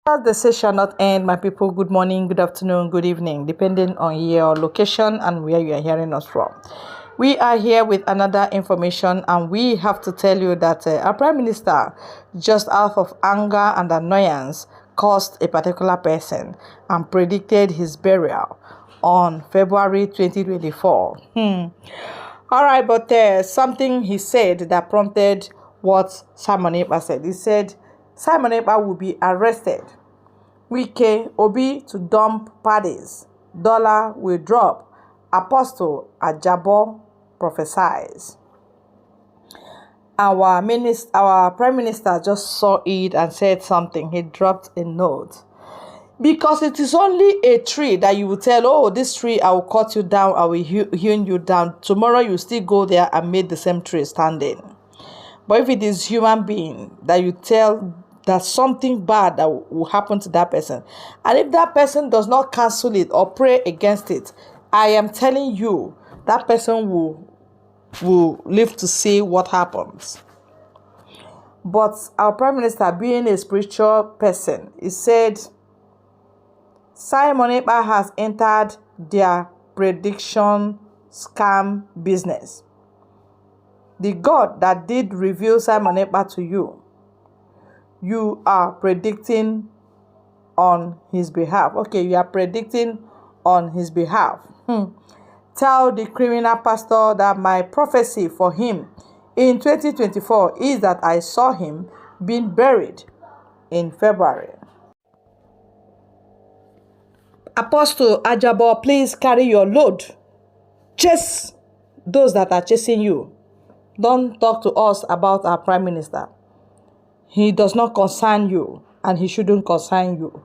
As the session shall not end, my people, good morning, good afternoon, good evening, depending on your location and where you are hearing us from. We are here with another information, and we have to tell you that our Prime Minister, just out of anger and annoyance, cursed a particular person and predicted his burial on February 2024. All right, but something he said that prompted what Simon Ekpa said. He said Simon Ekpa will be arrested. Wike Obi to dump parties. Dollar will drop. Apostle Ajabo prophesies. Our Prime Minister just saw it and said something. He dropped a note. Because it is only a tree that you will tell, oh, this tree, I will cut you down, I will hew you down. Tomorrow you still go there and make the same tree standing. But if it is human being that you tell that something bad that will happen to that person, and if that person does not cancel it or pray against it, I am telling you that person will live to see what happens. But our Prime Minister, being a spiritual person, he said Simon Ekpa has entered their prediction scam business. The God that did reveal Simon Ekpa to you, you are predicting on his behalf. Okay, you are predicting on his behalf. Tell the criminal pastor that my prophecy for him in 2024 is that I saw him being buried in February. Apostle Ajabo, please carry your load. Chase those that are chasing you. Don't talk to us about our Prime Minister. He does not concern you, and he shouldn't concern you.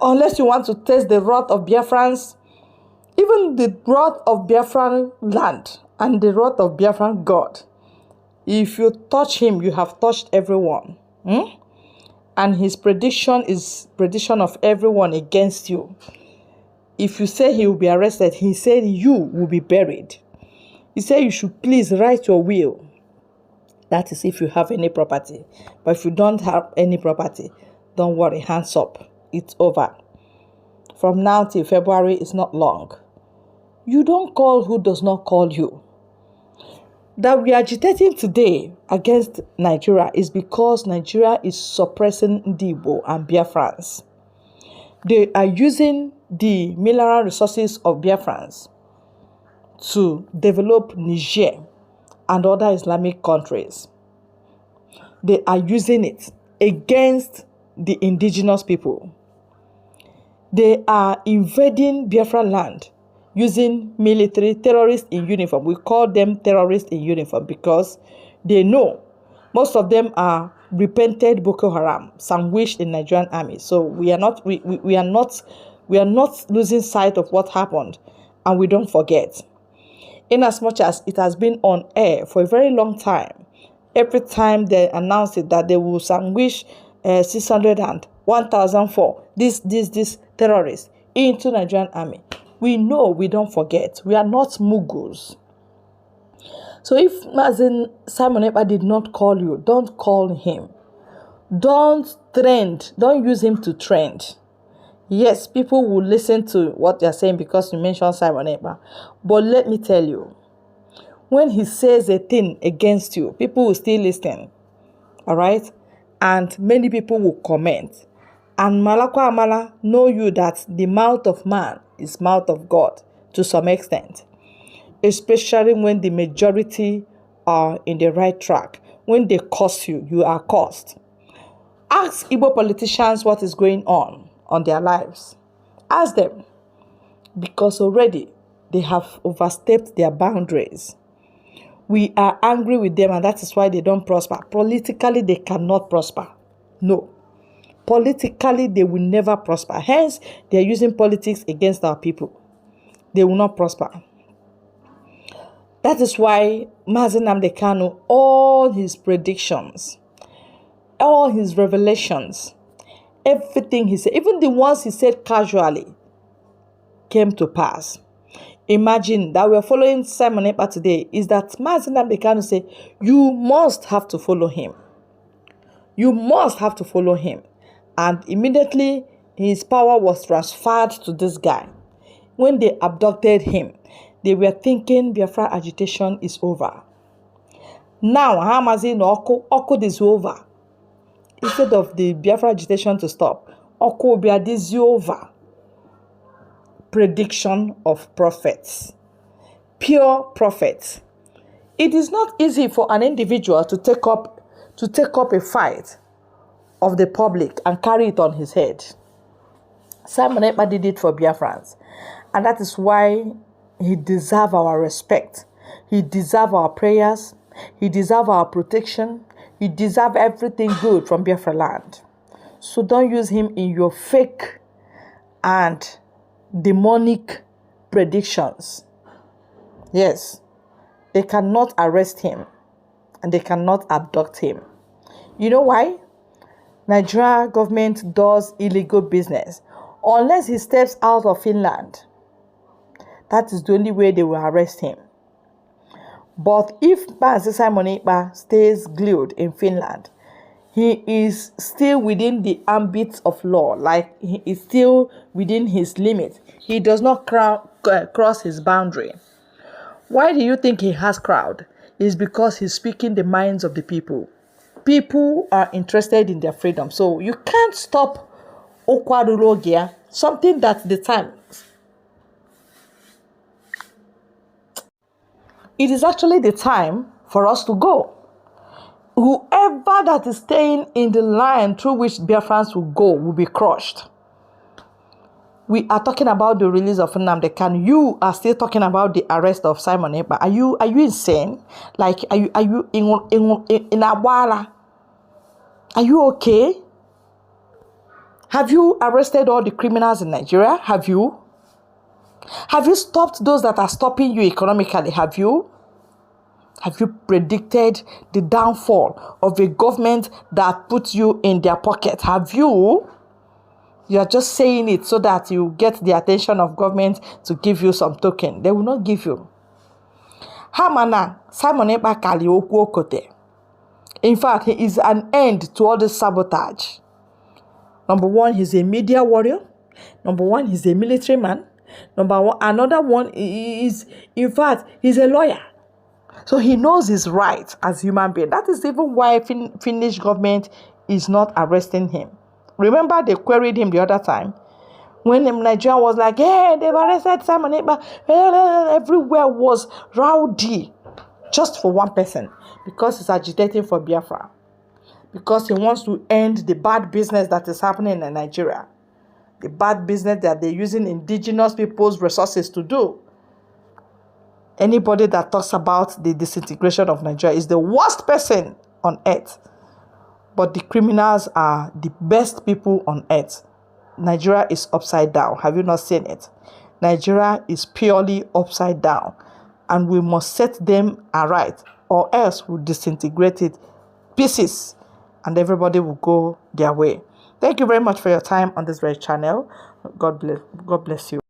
Unless you want to taste the wrath of Biafrans, even the wrath of Biafran land and the wrath of Biafran God. If you touch him, you have touched everyone. And his prediction is prediction of everyone against you. If you say he will be arrested, he said you will be buried. He said you should please write your will. That is if you have any property. But if you don't have any property, don't worry, hands up. It's over. From now till February is not long. You don't call who does not call you. That we are agitating today against Nigeria is because Nigeria is suppressing Igbo and Biafrans. They are using the mineral resources of Biafrans to develop Niger and other Islamic countries. They are using it against the indigenous people. They are invading Biafra land using military terrorists in uniform. We call them terrorists in uniform because they know most of them are repented Boko Haram, sandwiched in Nigerian army. So we are not losing sight of what happened, and we don't forget. In as much as it has been on air for a very long time, every time they announce it that they will sandwich 600 and 1,004 this terrorists into Nigerian army. We know, we don't forget. We are not Mughals. So if Simon Ekpa did not call you, don't call him. Don't trend. Don't use him to trend. Yes, people will listen to what you're saying because you mentioned Simon Ekpa. But let me tell you, when he says a thing against you, people will still listen. All right? And many people will comment. And Malakwa Amala know you that the mouth of man is mouth of God to some extent. Especially when the majority are in the right track. When they curse you, you are cursed. Ask Igbo politicians what is going on their lives. Ask them. Because already they have overstepped their boundaries. We are angry with them, and that is why they don't prosper. Politically, they cannot prosper. No. Politically, they will never prosper. Hence, they are using politics against our people. They will not prosper. That is why Mazi Nnamdi Kanu, all his predictions, all his revelations, everything he said, even the ones he said casually, came to pass. Imagine that we're following Simon Ekpa today, is that Mazi Nnamdi Kanu say, you must have to follow him. You must have to follow him. And immediately his power was transferred to this guy. When they abducted him, they were thinking Biafra agitation is over. Now, Hamazi no Oku is over. Instead of the Biafra agitation to stop, Oku is over. Prediction of prophets. Pure prophets. It is not easy for an individual to take up a fight of the public and carry it on his head. Simon Ekpa did it for Biafrans, and that is why he deserves our respect. He deserves our prayers. He deserves our protection. He deserves everything good from Biafra land. So don't use him in your fake and demonic predictions. Yes, they cannot arrest him and they cannot abduct him. You know why? Nigeria government does illegal business. Unless he steps out of Finland, that is the only way they will arrest him. But if Simon Ekpa stays glued in Finland, he is still within the ambit of law, like he is still within his limit. He does not cross his boundary. Why do you think he has crowd? It's because he's speaking the minds of the people. People are interested in their freedom. So you can't stop Okwadulogia, something that the time. It is actually the time for us to go. Whoever that is staying in the line through which Biafrans will go will be crushed. We are talking about the release of Nnamdi Kanu. You are still talking about the arrest of Simon Ekpa. Are you insane? Like, are you in Abwala? Are you okay? Have you arrested all the criminals in Nigeria? Have you? Have you stopped those that are stopping you economically? Have you? Have you predicted the downfall of a government that puts you in their pocket? Have you? You are just saying it so that you get the attention of government to give you some token. They will not give you. Hamana, Simon Ekpa kali okwu okote. In fact, he is an end to all this sabotage. Number one, he's a media warrior. Number one, he's a military man. Number one, another one is, in fact, he's a lawyer. So he knows his rights as human being. That is even why Finnish government is not arresting him. Remember, they queried him the other time when Nigeria was like, hey, they've arrested Simon Ekpa. Everywhere was rowdy just for one person, because he's agitating for Biafra, because he wants to end the bad business that is happening in Nigeria, the bad business that they're using indigenous people's resources to do. Anybody that talks about the disintegration of Nigeria is the worst person on earth. But the criminals are the best people on earth. Nigeria is upside down. Have you not seen it? Nigeria is purely upside down. And we must set them aright, or else we'll disintegrate it pieces and everybody will go their way. Thank you very much for your time on this very channel. God bless you.